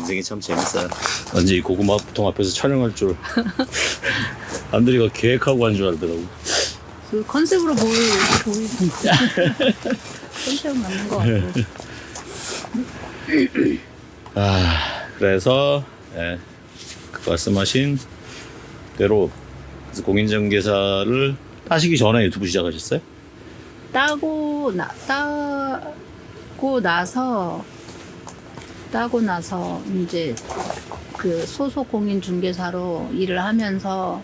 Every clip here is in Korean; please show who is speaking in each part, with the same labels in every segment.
Speaker 1: 인생이 참 재밌어요. 왠지 이 고구마 보통 앞에서 촬영할 줄 남들이가 계획하고 한 줄 알더라고.
Speaker 2: 그 컨셉으로 보이는 거. 컨셉 맞는 거 같고.
Speaker 1: 그래서 예, 그 말씀하신 대로 그래서 공인중개사를 따시기 전에 유튜브 시작하셨어요?
Speaker 2: 따고 나서 이제 그 소속 공인중개사로 일을 하면서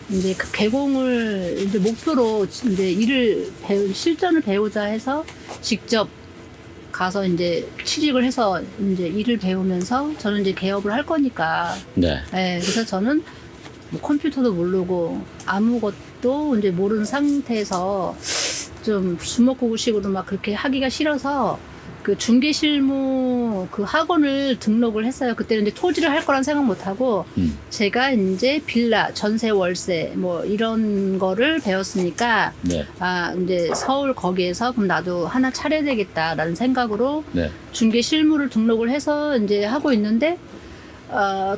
Speaker 2: 이제 그 개공을 이제 목표로 이제 실전을 배우자 해서 직접 가서 이제 취직을 해서 이제 일을 배우면서 저는 이제 개업을 할 거니까.
Speaker 1: 네.
Speaker 2: 네, 그래서 저는 뭐 컴퓨터도 모르고 아무것도 이제 모르는 상태에서 좀 주먹구구식으로 막 그렇게 하기가 싫어서 그 중개실무 그 학원을 등록을 했어요. 그때는 이제 토지를 할 거란 생각 못 하고 제가 이제 빌라, 전세, 월세 뭐 이런 거를 배웠으니까
Speaker 1: 네.
Speaker 2: 이제 서울 거기에서 그럼 나도 하나 차려야 되겠다라는 생각으로
Speaker 1: 네.
Speaker 2: 중개실무를 등록을 해서 이제 하고 있는데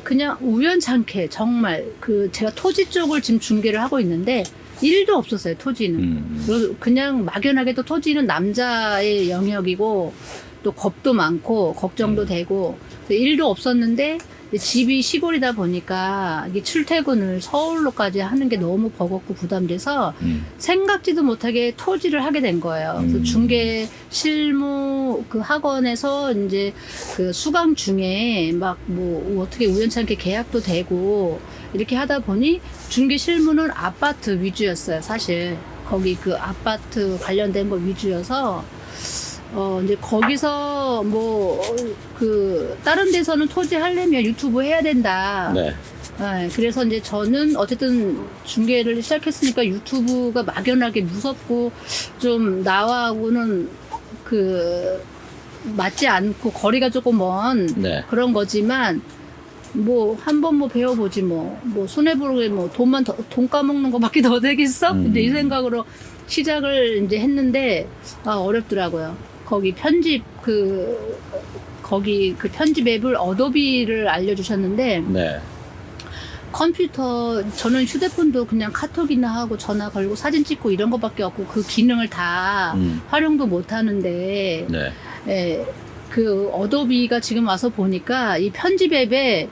Speaker 2: 그냥 우연찮게 정말 그 제가 토지 쪽을 지금 중개를 하고 있는데 일도 없었어요, 토지는. 그냥 막연하게도 토지는 남자의 영역이고 또 겁도 많고 걱정도 되고 일도 없었는데 집이 시골이다 보니까 이게 출퇴근을 서울로까지 하는 게 너무 버겁고 부담돼서 생각지도 못하게 토지를 하게 된 거예요. 그래서 중개 실무 그 학원에서 이제 그 수강 중에 막 뭐 어떻게 우연찮게 계약도 되고 이렇게 하다 보니 중개 실무는 아파트 위주였어요, 사실. 거기 그 아파트 관련된 거 위주여서 이제 거기서 뭐 그 다른 데서는 토지 하려면 유튜브 해야 된다.
Speaker 1: 네.
Speaker 2: 네, 그래서 이제 저는 어쨌든 중개를 시작했으니까 유튜브가 막연하게 무섭고 좀 나하고는 그 맞지 않고 거리가 조금 먼
Speaker 1: 네.
Speaker 2: 그런 거지만 뭐 한번 뭐 배워보지 뭐 손해보게 뭐 돈 까먹는 거밖에 더 되겠어? 이제 이 생각으로 시작을 이제 했는데 어렵더라고요. 거기 거기 그 편집 앱을 어도비를 알려주셨는데
Speaker 1: 네.
Speaker 2: 컴퓨터 저는 휴대폰도 그냥 카톡이나 하고 전화 걸고 사진 찍고 이런 거밖에 없고 그 기능을 다 활용도 못 하는데
Speaker 1: 네.
Speaker 2: 예, 그 어도비가 지금 와서 보니까 이 편집 앱에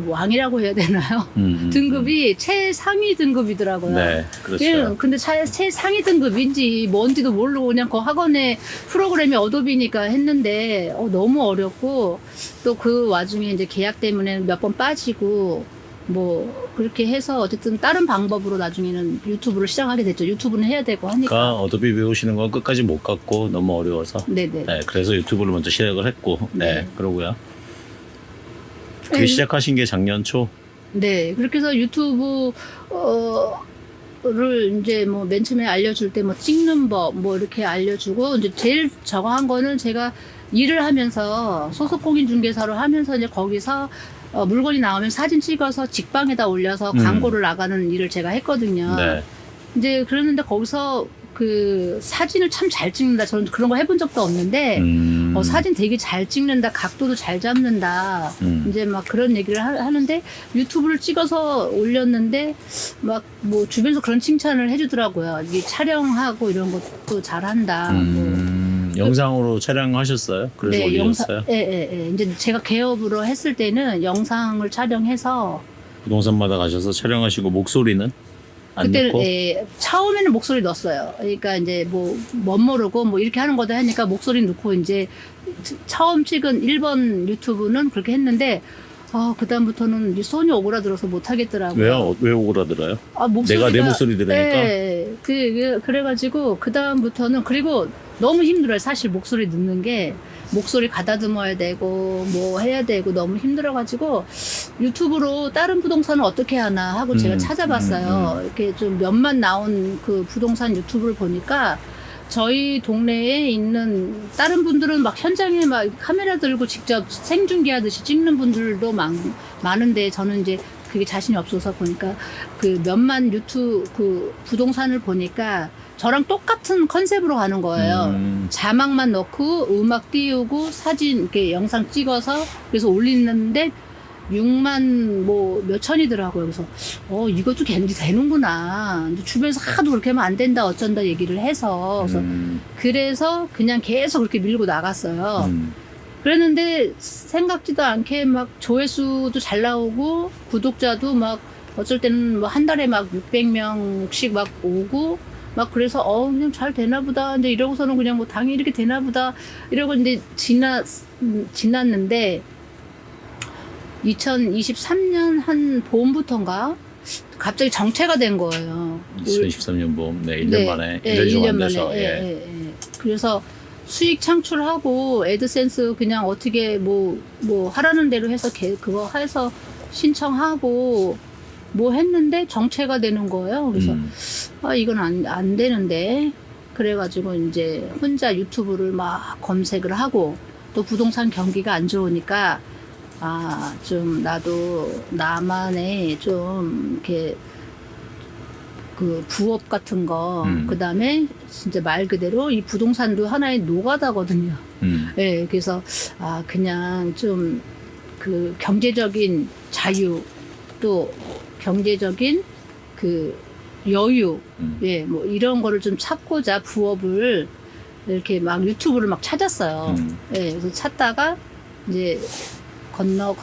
Speaker 2: 왕이라고 해야 되나요? 등급이 최상위 등급이더라고요.
Speaker 1: 네. 그렇죠.
Speaker 2: 근데 최상위 등급인지 뭔지도 모르고 그냥 그 학원의 프로그램이 어도비니까 했는데 너무 어렵고 또 그 와중에 이제 계약 때문에 몇 번 빠지고 뭐 그렇게 해서 어쨌든 다른 방법으로 나중에는 유튜브를 시작하게 됐죠. 유튜브는 해야 되고 하니까.
Speaker 1: 그러니까 어도비 배우시는 건 끝까지 못 갔고 너무 어려워서.
Speaker 2: 네네.
Speaker 1: 네. 그래서 유튜브를 먼저 시작을 했고. 네. 그러고요. 그게
Speaker 2: 네.
Speaker 1: 시작하신 게 작년 초.
Speaker 2: 네, 그렇게 해서 유튜브, 를 이제 뭐 맨 처음에 알려줄 때 뭐 찍는 법 뭐 이렇게 알려주고 이제 제일 저거 한 거는 제가 일을 하면서 소속 공인중개사로 하면서 이제 거기서 물건이 나오면 사진 찍어서 직방에다 올려서 광고를 나가는 일을 제가 했거든요.
Speaker 1: 네.
Speaker 2: 이제 그랬는데 거기서 그 사진을 참 잘 찍는다. 저는 그런 거 해본 적도 없는데 사진 되게 잘 찍는다. 각도도 잘 잡는다. 이제 막 그런 얘기를 하는데 유튜브를 찍어서 올렸는데 막 뭐 주변에서 그런 칭찬을 해주더라고요. 이게 촬영하고 이런 것도 잘한다. 뭐.
Speaker 1: 영상으로 촬영하셨어요? 그래서
Speaker 2: 네,
Speaker 1: 올렸어요?
Speaker 2: 예. 이제 제가 개업으로 했을 때는 영상을 촬영해서
Speaker 1: 부동산마다 가셔서 촬영하시고 목소리는 안
Speaker 2: 그때
Speaker 1: 넣고?
Speaker 2: 처음에는 목소리 넣었어요. 그러니까 이제 뭐 멋모르고 뭐 이렇게 하는 거다 하니까 목소리 넣고 이제 처음 찍은 1번 유튜브는 그렇게 했는데 그다음부터는 이제 손이 오그라들어서 못 하겠더라고요.
Speaker 1: 왜요? 왜 오그라들어요?
Speaker 2: 목소리가,
Speaker 1: 내가 내 목소리 들으니까?
Speaker 2: 네, 그래가지고 그다음부터는 그리고 너무 힘들어요. 사실 목소리 넣는 게 목소리 가다듬어야 되고 뭐 해야 되고 너무 힘들어가지고 유튜브로 다른 부동산은 어떻게 하나 하고 제가 찾아봤어요. 이렇게 좀 몇만 나온 그 부동산 유튜브를 보니까 저희 동네에 있는 다른 분들은 막 현장에 막 카메라 들고 직접 생중계하듯이 찍는 분들도 많은데 저는 이제 그게 자신이 없어서 보니까 그 몇만 그 부동산을 보니까 저랑 똑같은 컨셉으로 가는 거예요. 자막만 넣고 음악 띄우고 사진 이렇게 영상 찍어서 그래서 올리는데 6만 뭐 몇천이더라고요. 그래서 이것도 괜히 되는구나. 근데 주변에서 하도 그렇게 하면 안 된다 어쩐다 얘기를 해서 그래서 그냥 계속 그렇게 밀고 나갔어요. 그랬는데 생각지도 않게 막 조회수도 잘 나오고 구독자도 막 어쩔 때는 뭐 한 달에 막 600명씩 막 오고 막 그래서 그냥 잘 되나 보다. 근데 이러고서는 그냥 뭐 당연히 이렇게 되나 보다. 이러고 이제 지났는데 2023년 한 봄부터인가 갑자기 정체가 된 거예요.
Speaker 1: 2023년 봄, 네, 1년
Speaker 2: 네,
Speaker 1: 만에,
Speaker 2: 네,
Speaker 1: 1년 좀 안
Speaker 2: 1년
Speaker 1: 돼서,
Speaker 2: 만에,
Speaker 1: 예.
Speaker 2: 그래서 수익 창출하고 애드센스 그냥 어떻게 뭐 하라는 대로 해서 그거 해서 신청하고 뭐 했는데 정체가 되는 거예요. 그래서 이건 안 되는데 그래가지고 이제 혼자 유튜브를 막 검색을 하고 또 부동산 경기가 안 좋으니까 좀 나도 나만의 좀 이렇게 그 부업 같은 거 그다음에 진짜 말 그대로 이 부동산도 하나의 노가다거든요. 예, 그래서 그냥 좀 그 경제적인 자유 또 경제적인 그 여유 예, 뭐 이런 거를 좀 찾고자 부업을 이렇게 막 유튜브를 막 찾았어요. 예, 그래서 찾다가 이제 건너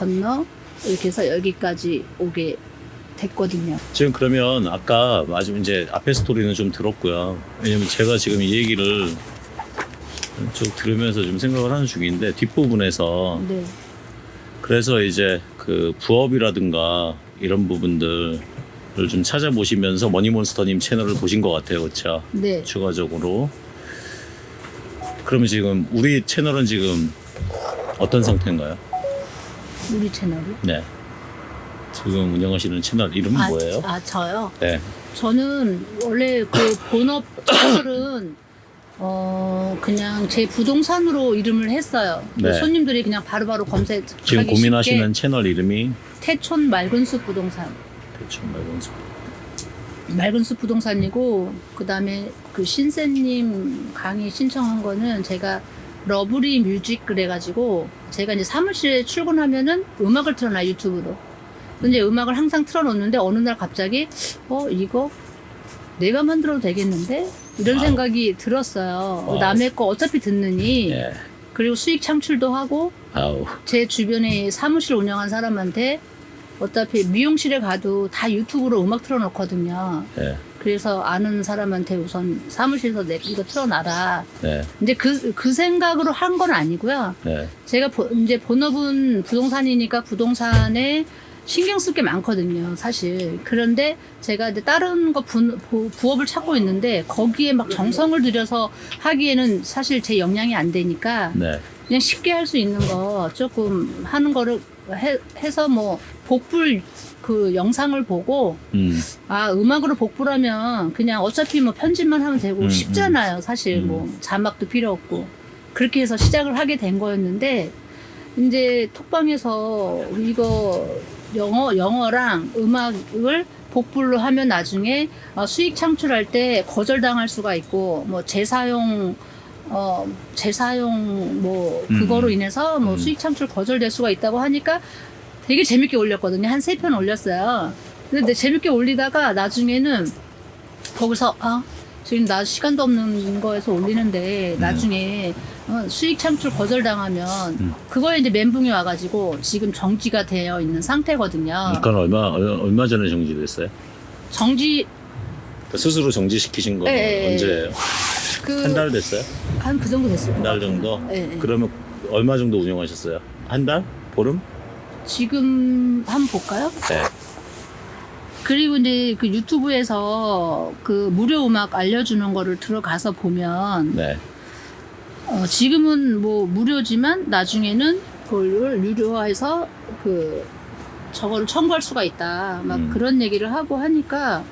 Speaker 2: 이렇게 해서 여기까지 오게 됐거든요.
Speaker 1: 지금 그러면 아까 마지막 이제 앞에 스토리는 좀 들었고요. 왜냐면 제가 지금 이 얘기를 쭉 들으면서 좀 생각을 하는 중인데 뒷부분에서
Speaker 2: 네.
Speaker 1: 그래서 이제 그 부업이라든가 이런 부분들을 좀 찾아보시면서 머니몬스터님 채널을 보신 것 같아요. 그렇죠?
Speaker 2: 네.
Speaker 1: 추가적으로. 그러면 지금 우리 채널은 지금 어떤 상태인가요?
Speaker 2: 우리 채널이요?
Speaker 1: 네. 지금 운영하시는 채널 이름은 뭐예요?
Speaker 2: 저요?
Speaker 1: 네.
Speaker 2: 저는 원래 그 본업 채널은 그냥 제 부동산으로 이름을 했어요.
Speaker 1: 네.
Speaker 2: 손님들이 그냥 바로바로 검색하기
Speaker 1: 지금 고민하시는
Speaker 2: 쉽게
Speaker 1: 채널 이름이
Speaker 2: 태촌 맑은숲 부동산.
Speaker 1: 대충 말건수.
Speaker 2: 맑은숲 부동산이고 그다음에 그 신세님 강의 신청한 거는 제가 러브리 뮤직 그래가지고 제가 이제 사무실에 출근하면은 음악을 틀어놔 유튜브로. 근데 음악을 항상 틀어놓는데 어느 날 갑자기 이거 내가 만들어도 되겠는데 이런 생각이 들었어요. 남의 거 어차피 듣느니
Speaker 1: 예.
Speaker 2: 그리고 수익 창출도 하고
Speaker 1: 아우.
Speaker 2: 제 주변에 사무실 운영한 사람한테 어차피 미용실에 가도 다 유튜브로 음악 틀어놓거든요.
Speaker 1: 예.
Speaker 2: 그래서 아는 사람한테 우선 사무실에서 이거 틀어놔라.
Speaker 1: 네.
Speaker 2: 근데 그 생각으로 한 건 아니고요.
Speaker 1: 네.
Speaker 2: 제가 이제 본업은 부동산이니까 부동산에 신경 쓸 게 많거든요, 사실. 그런데 제가 이제 다른 거 부업을 찾고 있는데 거기에 막 정성을 들여서 하기에는 사실 제 역량이 안 되니까
Speaker 1: 네.
Speaker 2: 그냥 쉽게 할 수 있는 거 조금 하는 거를 해서 뭐 복불 그 영상을 보고 음악으로 복불하면 그냥 어차피 뭐 편집만 하면 되고 쉽잖아요, 사실. 뭐 자막도 필요 없고 그렇게 해서 시작을 하게 된 거였는데 이제 톡방에서 이거 영어랑 음악을 복불로 하면 나중에 수익 창출할 때 거절당할 수가 있고 뭐 재사용 뭐 그거로 인해서 뭐 수익 창출 거절될 수가 있다고 하니까 되게 재밌게 올렸거든요. 한 3편 올렸어요. 근데 재밌게 올리다가 나중에는 거기서 지금 나 시간도 없는 거에서 올리는데 나중에 수익 창출 거절당하면 그거에 이제 멘붕이 와가지고 지금 정지가 되어 있는 상태거든요.
Speaker 1: 그러니까 얼마 전에 정지됐어요?
Speaker 2: 정지
Speaker 1: 스스로 정지시키신 거는 언제예요? 한 달 됐어요?
Speaker 2: 한 그 정도 됐을
Speaker 1: 한
Speaker 2: 거예요.
Speaker 1: 달 정도?
Speaker 2: 네.
Speaker 1: 그러면 얼마 정도 운영하셨어요? 한 달? 보름?
Speaker 2: 지금 한번 볼까요?
Speaker 1: 네.
Speaker 2: 그리고 이제 그 유튜브에서 그 무료 음악 알려주는 거를 들어가서 보면
Speaker 1: 네.
Speaker 2: 지금은 뭐 무료지만 나중에는 그걸 유료화해서 그 저거를 청구할 수가 있다. 막 그런 얘기를 하고 하니까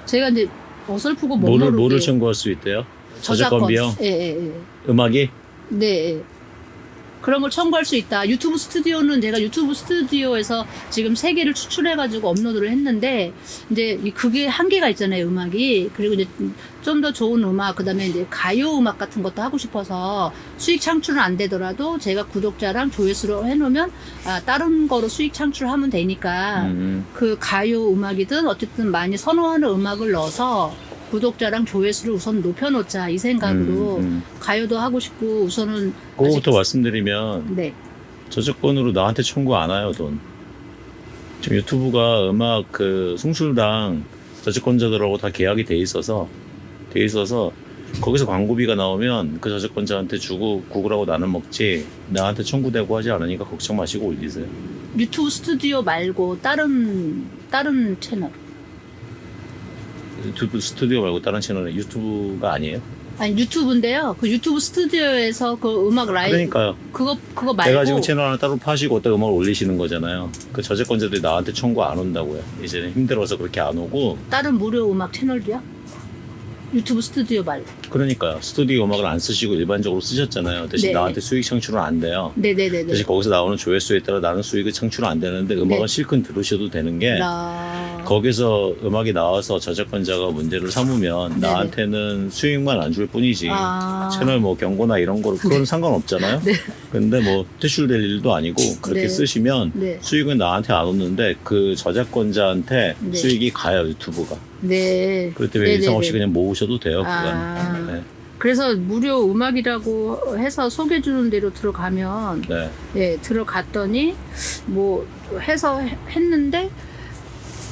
Speaker 2: 제가 이제 어설프고 모르게
Speaker 1: 뭐를 청구할 수 있대요? 저작권 비용?
Speaker 2: 예.
Speaker 1: 음악이?
Speaker 2: 네. 그런 걸 청구할 수 있다. 유튜브 스튜디오는 제가 유튜브 스튜디오에서 지금 3개를 추출해가지고 업로드를 했는데, 이제 그게 한계가 있잖아요, 음악이. 그리고 이제 좀 더 좋은 음악, 그 다음에 이제 가요 음악 같은 것도 하고 싶어서 수익 창출은 안 되더라도 제가 구독자랑 조회수로 해놓으면, 다른 거로 수익 창출하면 되니까, 그 가요 음악이든 어쨌든 많이 선호하는 음악을 넣어서 구독자랑 조회수를 우선 높여놓자, 이 생각으로 가요도 하고 싶고, 우선은.
Speaker 1: 그거부터 말씀드리면,
Speaker 2: 네.
Speaker 1: 저작권으로 나한테 청구 안 와요, 돈. 지금 유튜브가 음악 송출당 저작권자들하고 다 계약이 돼 있어서 거기서 광고비가 나오면 그 저작권자한테 주고 구글하고 나는 먹지, 나한테 청구되고 하지 않으니까 걱정 마시고 올리세요.
Speaker 2: 유튜브 스튜디오 말고 다른 채널.
Speaker 1: 유튜브 스튜디오 말고 다른 채널은 유튜브가 아니에요?
Speaker 2: 아니, 유튜브인데요. 그 유튜브 스튜디오에서 그 음악 라이브.
Speaker 1: 그러니까요.
Speaker 2: 그거 말고.
Speaker 1: 내가 지금 채널 하나 따로 파시고 어떤 음악을 올리시는 거잖아요. 그 저작권자들이 나한테 청구 안 온다고요. 이제는 힘들어서 그렇게 안 오고.
Speaker 2: 다른 무료 음악 채널도요? 유튜브 스튜디오 말고.
Speaker 1: 그러니까요. 스튜디오 음악을 안 쓰시고 일반적으로 쓰셨잖아요. 대신
Speaker 2: 네.
Speaker 1: 나한테 수익 창출은 안 돼요.
Speaker 2: 네네네네.
Speaker 1: 대신 거기서 나오는 조회수에 따라 나는 수익이 창출은 안 되는데 음악은
Speaker 2: 네.
Speaker 1: 실컷 들으셔도 되는 게, 거기서 음악이 나와서 저작권자가 문제를 삼으면
Speaker 2: 네네.
Speaker 1: 나한테는 수익만 안 줄 뿐이지, 채널 뭐 경고나 이런 거로 그건
Speaker 2: 네.
Speaker 1: 상관없잖아요.
Speaker 2: 네.
Speaker 1: 근데 뭐 퇴출될 일도 아니고 그렇게
Speaker 2: 네.
Speaker 1: 쓰시면
Speaker 2: 네.
Speaker 1: 수익은 나한테 안 오는데 그 저작권자한테
Speaker 2: 네.
Speaker 1: 수익이 가요, 유튜브가.
Speaker 2: 네.
Speaker 1: 그럴 때 왜 이상 없이 그냥 모으셔도 돼요,
Speaker 2: 아.
Speaker 1: 그건. 네.
Speaker 2: 그래서 무료 음악이라고 해서 소개해주는 대로 들어가면,
Speaker 1: 네.
Speaker 2: 예, 들어갔더니 뭐 해서 했는데,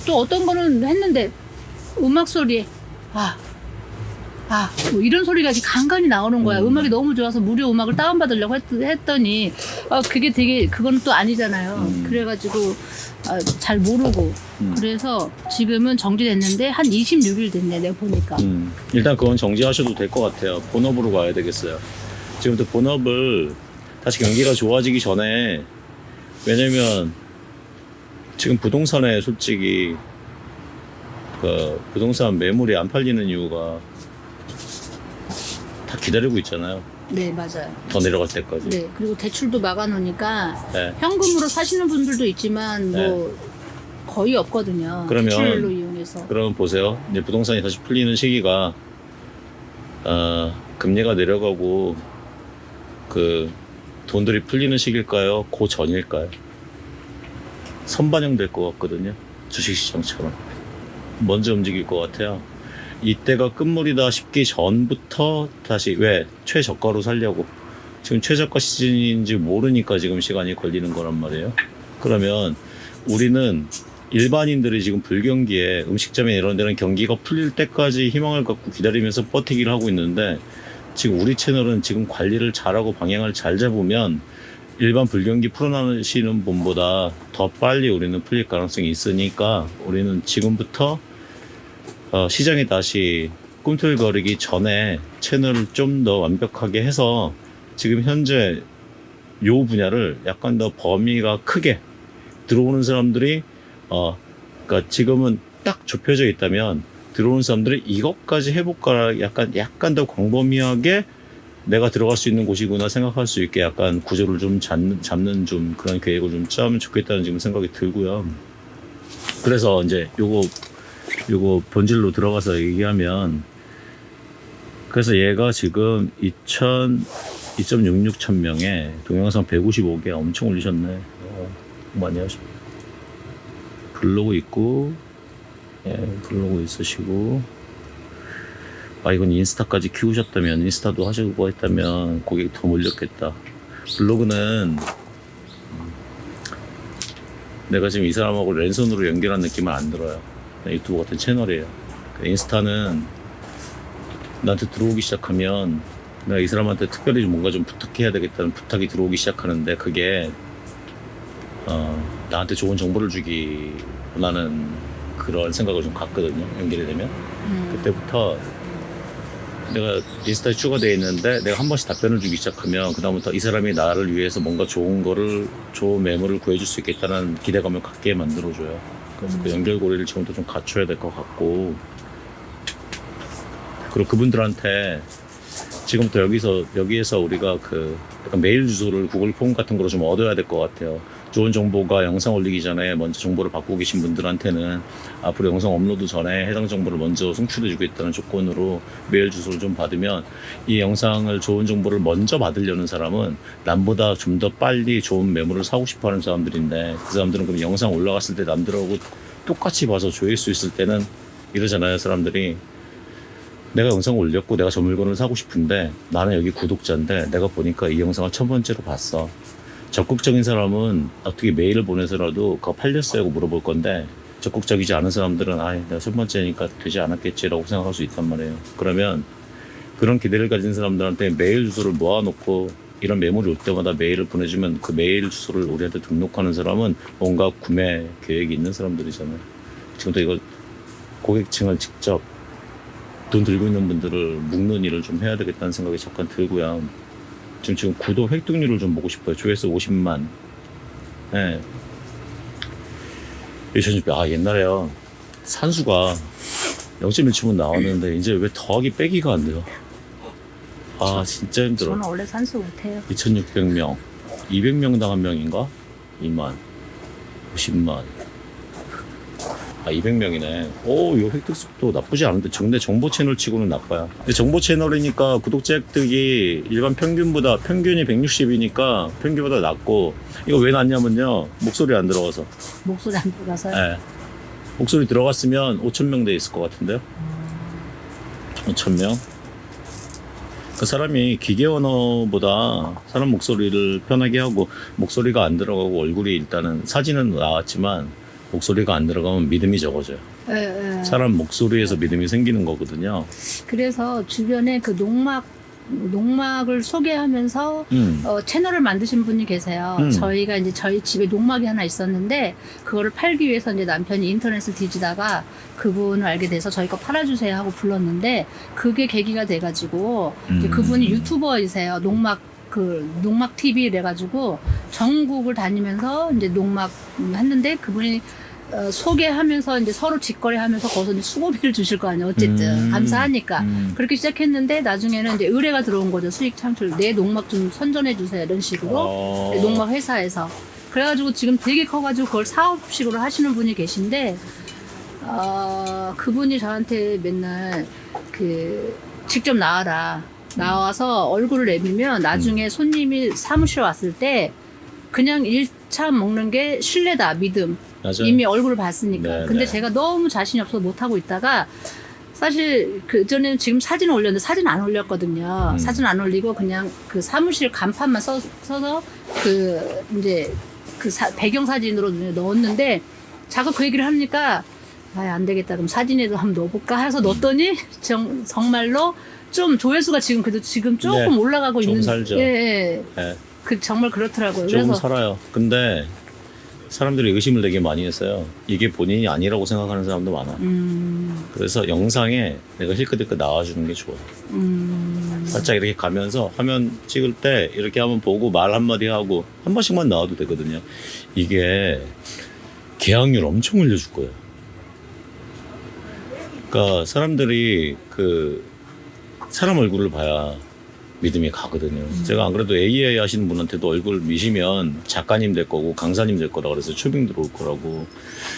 Speaker 2: 또 어떤 거는 했는데 음악 소리에 뭐 이런 소리가 이렇게 간간히 나오는 거야. 음악이 너무 좋아서 무료 음악을 다운받으려고 했더니 그게 되게, 그건 또 아니잖아요. 그래가지고 잘 모르고. 그래서 지금은 정지됐는데 한 26일 됐네, 내가 보니까.
Speaker 1: 일단 그건 정지하셔도 될 것 같아요. 본업으로 가야 되겠어요. 지금부터 본업을 다시 경기가 좋아지기 전에, 왜냐면 지금 부동산에 솔직히 그 부동산 매물이 안 팔리는 이유가 다 기다리고 있잖아요.
Speaker 2: 네, 맞아요.
Speaker 1: 더 내려갈 때까지.
Speaker 2: 네, 그리고 대출도 막아놓으니까
Speaker 1: 네.
Speaker 2: 현금으로 사시는 분들도 있지만 뭐 거의 없거든요.
Speaker 1: 그러면-
Speaker 2: 대출로 이용해서.
Speaker 1: 그러면 보세요. 이제 부동산이 다시 풀리는 시기가 금리가 내려가고 그 돈들이 풀리는 시기일까요? 그 전일까요? 선반영될 것 같거든요. 주식시장처럼 먼저 움직일 것 같아요. 이때가 끝물이다 싶기 전부터 다시, 왜? 최저가로 살려고. 지금 최저가 시즌인지 모르니까 지금 시간이 걸리는 거란 말이에요. 그러면 우리는 일반인들이 지금 불경기에 음식점에 이런 데는 경기가 풀릴 때까지 희망을 갖고 기다리면서 버티기를 하고 있는데, 지금 우리 채널은 지금 관리를 잘하고 방향을 잘 잡으면 일반 불경기 풀어나시는 분보다 더 빨리 우리는 풀릴 가능성이 있으니까, 우리는 지금부터 시장이 다시 꿈틀거리기 전에 채널을 좀 더 완벽하게 해서 지금 현재 요 분야를 약간 더 범위가 크게 들어오는 사람들이 그러니까 지금은 딱 좁혀져 있다면 들어오는 사람들이 이것까지 해볼까, 약간 더 광범위하게 내가 들어갈 수 있는 곳이구나 생각할 수 있게 약간 구조를 좀 잡는 좀 그런 계획을 좀 짜면 좋겠다는 지금 생각이 들고요. 그래서 이제 요거 본질로 들어가서 얘기하면, 그래서 얘가 지금 2.66 천 명에 동영상 155개 엄청 올리셨네. 많이 하셨네. 블로그 있고, 블로그 있으시고, 이건 인스타까지 키우셨다면, 인스타도 하시고 했다면 고객이 더 몰렸겠다. 블로그는 내가 지금 이 사람하고 랜선으로 연결한 느낌은 안 들어요. 유튜브 같은 채널이에요. 인스타는 나한테 들어오기 시작하면 내가 이 사람한테 특별히 뭔가 좀 부탁해야 되겠다는 부탁이 들어오기 시작하는데, 그게 나한테 좋은 정보를 주기 원하는 그런 생각을 좀 갖거든요. 연결이 되면 그때부터 내가 인스타에 추가되어 있는데 내가 한 번씩 답변을 주기 시작하면 그다음부터 이 사람이 나를 위해서 뭔가 좋은 매물을 구해줄 수 있겠다는 기대감을 갖게 만들어줘요. 그래서 그 연결고리를 지금부터 좀 갖춰야 될 것 같고, 그리고 그분들한테 지금부터 여기에서 우리가 그 약간 메일 주소를 구글 폼 같은 거로 좀 얻어야 될 것 같아요. 좋은 정보가 영상 올리기 전에 먼저 정보를 받고 계신 분들한테는 앞으로 영상 업로드 전에 해당 정보를 먼저 송출해 주겠다는 조건으로 메일 주소를 좀 받으면, 이 영상을 좋은 정보를 먼저 받으려는 사람은 남보다 좀 더 빨리 좋은 매물을 사고 싶어 하는 사람들인데, 그 사람들은 그럼 영상 올라갔을 때 남들하고 똑같이 봐서 조회수 있을 때는 이러잖아요. 사람들이 내가 영상을 올렸고 내가 저 물건을 사고 싶은데 나는 여기 구독자인데 내가 보니까 이 영상을 첫 번째로 봤어. 적극적인 사람은 어떻게 메일을 보내서라도 그거 팔렸어요 하고 물어볼 건데, 적극적이지 않은 사람들은 내가 첫 번째니까 되지 않았겠지라고 생각할 수 있단 말이에요. 그러면 그런 기대를 가진 사람들한테 메일 주소를 모아놓고 이런 매물이 올 때마다 메일을 보내주면, 그 메일 주소를 우리한테 등록하는 사람은 뭔가 구매 계획이 있는 사람들이잖아요. 지금도 이거 고객층을 직접 돈 들고 있는 분들을 묶는 일을 좀 해야 되겠다는 생각이 잠깐 들고요. 지금 구독 획득률을 좀 보고 싶어요. 조회수 50만. 예. 옛날에요. 산수가 0.1초면 나왔는데 이제 왜 더하기 빼기가 안 돼요? 진짜 힘들어.
Speaker 2: 저는 원래 산수 못해요.
Speaker 1: 2,600명. 200명당 한 명인가? 2만. 50만. 200명이네. 이 획득 속도 나쁘지 않은데, 근데 정보 채널 치고는 나빠요. 근데 정보 채널이니까 구독자 획득이 일반 평균보다, 평균이 160이니까 평균보다 낮고, 이거 왜 낮냐면요. 목소리 안 들어가서.
Speaker 2: 목소리 안 들어가서요?
Speaker 1: 네. 목소리 들어갔으면 5,000명 돼 있을 것 같은데요. 5,000명? 그 사람이 기계 언어보다 사람 목소리를 편하게 하고, 목소리가 안 들어가고 얼굴이 일단은 사진은 나왔지만 목소리가 안 들어가면 믿음이 적어져요.
Speaker 2: 예.
Speaker 1: 사람 목소리에서 믿음이 생기는 거거든요.
Speaker 2: 그래서 주변에 그 농막을 소개하면서 채널을 만드신 분이 계세요. 저희가 이제 저희 집에 농막이 하나 있었는데 그거를 팔기 위해서 이제 남편이 인터넷을 뒤지다가 그분을 알게 돼서 저희 거 팔아주세요 하고 불렀는데, 그게 계기가 돼가지고 이제 그분이 유튜버이세요. 농막 TV 래가지고 전국을 다니면서 이제 농막 했는데, 그분이 소개하면서 이제 서로 직거래하면서 거기서 이제 수고비를 주실 거 아니에요. 어쨌든 감사하니까 그렇게 시작했는데, 나중에는 이제 의뢰가 들어온 거죠. 수익 창출, 내 농막 좀 선전해 주세요 이런 식으로. 농막 회사에서. 그래가지고 지금 되게 커가지고 그걸 사업식으로 하시는 분이 계신데, 그분이 저한테 맨날 직접 나와서 얼굴을 내밀면 나중에 손님이 사무실에 왔을 때 그냥 1차 먹는 게 신뢰다, 믿음.
Speaker 1: 맞아요.
Speaker 2: 이미 얼굴을 봤으니까.
Speaker 1: 네,
Speaker 2: 근데
Speaker 1: 네.
Speaker 2: 제가 너무 자신이 없어서 못하고 있다가, 사실 그전에는 지금 사진을 올렸는데 사진 안 올렸거든요. 사진 안 올리고 그냥 그 사무실 간판만 써서 이제 배경 사진으로 넣었는데, 자꾸 그 얘기를 하니까 안 되겠다, 그럼 사진에도 한번 넣어볼까 해서 넣었더니 정말로 좀 조회수가 지금 조금 올라가고
Speaker 1: 좀
Speaker 2: 있는.
Speaker 1: 살죠.
Speaker 2: 예.
Speaker 1: 네.
Speaker 2: 정말 그렇더라고요.
Speaker 1: 조금
Speaker 2: 그래서
Speaker 1: 살아요. 근데 사람들이 의심을 되게 많이 했어요. 이게 본인이 아니라고 생각하는 사람도 많아. 그래서 영상에 내가 힐끗힐끗 나와주는 게 좋아. 살짝 이렇게 가면서 화면 찍을 때 이렇게 한번 보고 말 한마디 하고 한 번씩만 나와도 되거든요. 이게 계약률 엄청 올려줄 거예요. 그러니까 사람들이 사람 얼굴을 봐야 믿음이 가거든요. 제가 안 그래도 AI 하시는 분한테도 얼굴 미시면 작가님 될 거고 강사님 될 거라 그래서 초빙 들어올 거라고.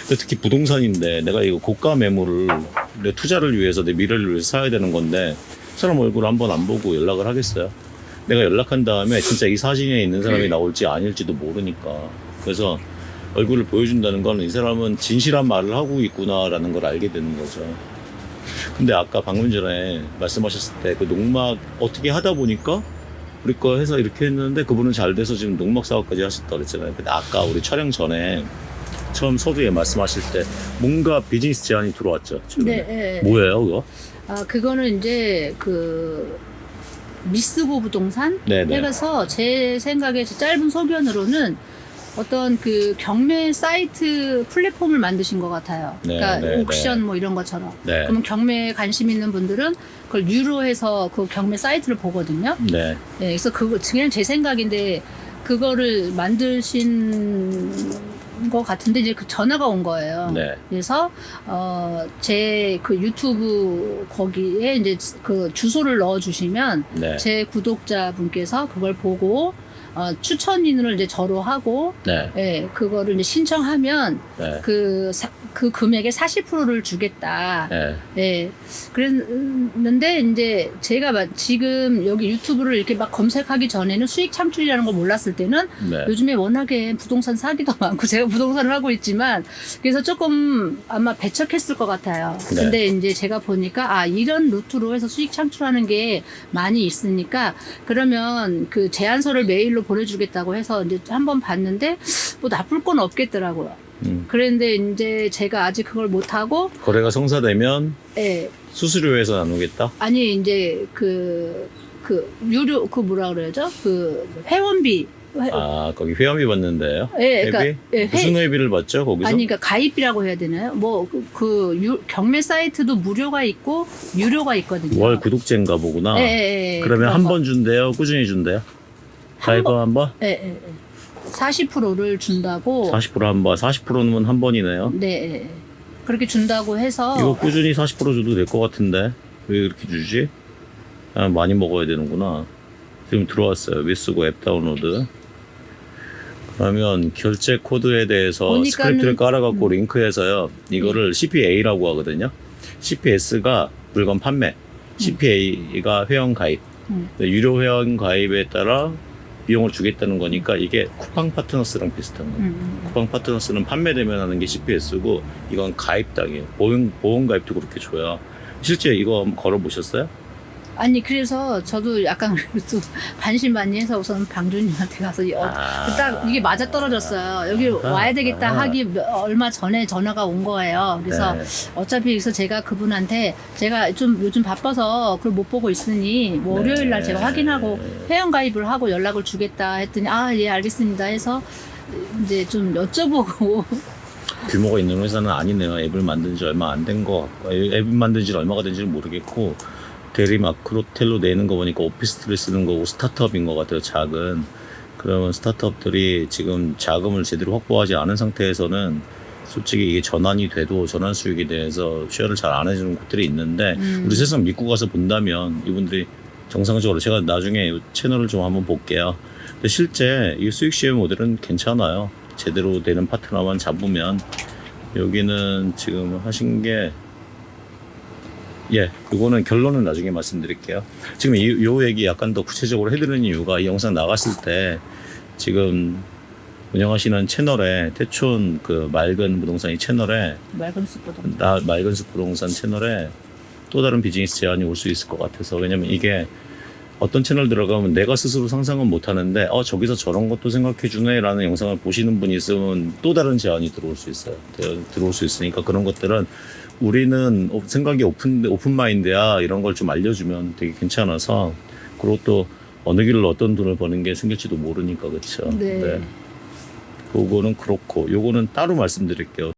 Speaker 1: 특히 부동산인데 내가 이거 고가 매물을 내 투자를 위해서, 내 미래를 위해서 사야 되는 건데 사람 얼굴 한번 안 보고 연락을 하겠어요? 내가 연락한 다음에 진짜 이 사진에 있는 사람이 나올지 아닐지도 모르니까. 그래서 얼굴을 보여준다는 건 이 사람은 진실한 말을 하고 있구나라는 걸 알게 되는 거죠. 근데 아까 방금 전에 말씀하셨을 때 그 농막 어떻게 하다 보니까 우리 거 해서 이렇게 했는데 그분은 잘 돼서 지금 농막 사업까지 하셨다 그랬잖아요. 근데 아까 우리 촬영 전에 처음 서두에 말씀하실 때 뭔가 비즈니스 제안이 들어왔죠. 최근에.
Speaker 2: 네.
Speaker 1: 뭐예요 그거?
Speaker 2: 그거는 이제 미스고 부동산 해서 제 생각에 짧은 소견으로는 어떤 경매 사이트 플랫폼을 만드신 것 같아요. 그러니까 옥션 뭐 이런 것처럼. 그러면 경매에 관심 있는 분들은 그걸 유료해서 그 경매 사이트를 보거든요. 그래서 그거 그냥 제 생각인데, 그거를 만드신 거 같은데 이제 그 전화가 온 거예요.
Speaker 1: 네.
Speaker 2: 그래서 제 그 유튜브 거기에 이제 그 주소를 넣어 주시면
Speaker 1: 네.
Speaker 2: 제 구독자분께서 그걸 보고 추천인을 이제 저로 하고
Speaker 1: 네.
Speaker 2: 예, 그거를 이제 신청하면
Speaker 1: 네.
Speaker 2: 그 금액의 40%를 주겠다.
Speaker 1: 네.
Speaker 2: 예. 그랬는데 이제 제가 지금 여기 유튜브를 이렇게 막 검색하기 전에는 수익 창출이라는 걸 몰랐을 때는
Speaker 1: 네.
Speaker 2: 요즘에 워낙에 부동산 사기도 많고 제가 부동산을 하고 있지만 그래서 조금 아마 배척했을 것 같아요.
Speaker 1: 네.
Speaker 2: 근데 이제 제가 보니까 이런 루트로 해서 수익 창출하는 게 많이 있으니까 그러면 그 제안서를 메일로 보내주겠다고 해서 이제 한번 봤는데 뭐 나쁠 건 없겠더라고요. 그런데 이제 제가 아직 그걸 못 하고
Speaker 1: 거래가 성사되면
Speaker 2: 예.
Speaker 1: 수수료에서 나누겠다.
Speaker 2: 아니 이제 그 유료 그 뭐라 그러죠? 그 회원비
Speaker 1: 거기 회원비 받는데요.
Speaker 2: 예, 그러니까,
Speaker 1: 회비?
Speaker 2: 예,
Speaker 1: 무슨 회비를 받죠 거기서?
Speaker 2: 아니, 그러니까 가입비라고 해야 되나요? 뭐, 경매 사이트도 무료가 있고, 유료가 있거든요.
Speaker 1: 월 구독제인가 보구나.
Speaker 2: 예.
Speaker 1: 그러면 한 번 준대요? 꾸준히 준대요? 가입을 한 번?
Speaker 2: 예. 40%를 준다고.
Speaker 1: 40%한 번. 40%는 한 번이네요.
Speaker 2: 네. 그렇게 준다고 해서.
Speaker 1: 이거 꾸준히 40% 줘도 될 것 같은데 왜 이렇게 주지? 많이 먹어야 되는구나. 지금 들어왔어요. 위쓰고 앱 다운로드. 그러면 결제 코드에 대해서
Speaker 2: 보니까는-
Speaker 1: 스크립트를 깔아갖고 링크해서요. 이거를 CPA라고 하거든요. CPS가 물건 판매, CPA가 회원 가입. 유료 회원 가입에 따라 비용을 주겠다는 거니까 이게 쿠팡 파트너스랑 비슷한 거예요. 쿠팡 파트너스는 판매되면 하는 게 CPS고 이건 가입당이에요. 보험 가입도 그렇게 줘요. 실제 이거 걸어보셨어요?
Speaker 2: 아니, 그래서 저도 약간 또 반신반의해서 우선 방주님한테 가서 딱 이게 맞아 떨어졌어요. 여기 와야 되겠다 하기 얼마 전에 전화가 온 거예요. 그래서
Speaker 1: 네.
Speaker 2: 어차피 그래서 제가 그분한테 제가 좀 요즘 바빠서 그걸 못 보고 있으니 뭐
Speaker 1: 네.
Speaker 2: 월요일 날 제가 확인하고 회원 가입을 하고 연락을 주겠다 했더니 예 알겠습니다 해서 이제 좀 여쭤보고
Speaker 1: 규모가 있는 회사는 아니네요. 앱을 만든 지 얼마 안 된 거 같고 앱을 만든 지 얼마가 된지는 모르겠고 대리 마크로텔로 내는 거 보니까 오피스텔을 쓰는 거고 스타트업인 것 같아요. 작은. 그러면 스타트업들이 지금 자금을 제대로 확보하지 않은 상태에서는 솔직히 이게 전환이 돼도 전환 수익에 대해서 쉐어를 잘 안 해주는 곳들이 있는데 우리 세상 믿고 가서 본다면 이분들이 정상적으로 제가 나중에 이 채널을 좀 한번 볼게요. 근데 실제 이 수익 쉐어 모델은 괜찮아요. 제대로 되는 파트너만 잡으면 여기는 지금 하신 게 이거는 결론은 나중에 말씀드릴게요. 지금 요 얘기 약간 더 구체적으로 해드리는 이유가 이 영상 나갔을 때 지금 운영하시는 채널에 태촌 그 맑은 부동산이 채널에
Speaker 2: 맑은 숲보다
Speaker 1: 맑은 숲 부동산 채널에 또 다른 비즈니스 제안이 올 수 있을 것 같아서 왜냐면 이게 어떤 채널 들어가면 내가 스스로 상상은 못 하는데 저기서 저런 것도 생각해 주네 라는 영상을 보시는 분이 있으면 또 다른 제안이 들어올 수 있어요. 들어올 수 있으니까 그런 것들은 우리는 생각이 오픈 마인드야 이런 걸 좀 알려주면 되게 괜찮아서 그리고 또 어느 길로 어떤 돈을 버는 게 생길지도 모르니까 그렇죠.
Speaker 2: 네.
Speaker 1: 그거는 그렇고 요거는 따로 말씀드릴게요.